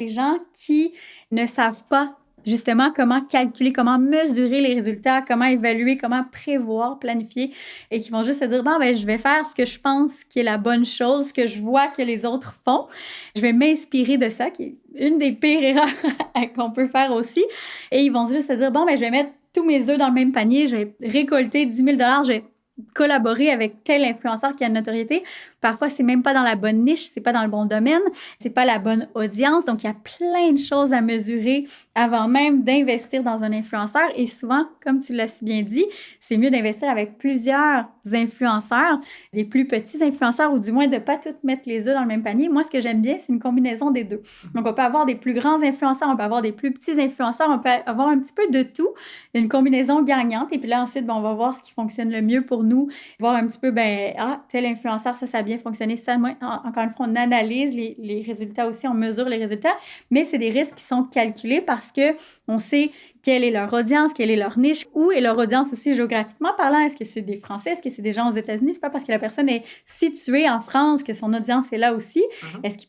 Les gens qui ne savent pas justement comment calculer, comment mesurer les résultats, comment évaluer, comment prévoir, planifier, et qui vont juste se dire, bon, ben, je vais faire ce que je pense qui est la bonne chose, ce que je vois que les autres font. Je vais m'inspirer de ça, qui est une des pires erreurs qu'on peut faire aussi. Et ils vont juste se dire, bon, ben, je vais mettre tous mes œufs dans le même panier, je vais récolter 10 000 $, je vais collaborer avec tel influenceur qui a une notoriété. Parfois, c'est même pas dans la bonne niche, c'est pas dans le bon domaine, c'est pas la bonne audience. Donc, il y a plein de choses à mesurer avant même d'investir dans un influenceur. Et souvent, comme tu l'as si bien dit, c'est mieux d'investir avec plusieurs influenceurs, des plus petits influenceurs, ou du moins de pas toutes mettre les œufs dans le même panier. Moi, ce que j'aime bien, c'est une combinaison des deux. Donc, on peut avoir des plus grands influenceurs, on peut avoir des plus petits influenceurs, on peut avoir un petit peu de tout, une combinaison gagnante. Et puis là, ensuite, ben, on va voir ce qui fonctionne le mieux pour nous, voir un petit peu, ben, tel influenceur, ça a bien fonctionné. Ça, moi, encore une fois, on analyse les résultats aussi, on mesure les résultats, mais c'est des risques qui sont calculés parce que on sait quelle est leur audience, quelle est leur niche, où est leur audience aussi géographiquement parlant. Est-ce que c'est des Français? Est-ce que c'est des gens aux États-Unis? C'est pas parce que la personne est située en France que son audience est là aussi. Est-ce qu'ils parlent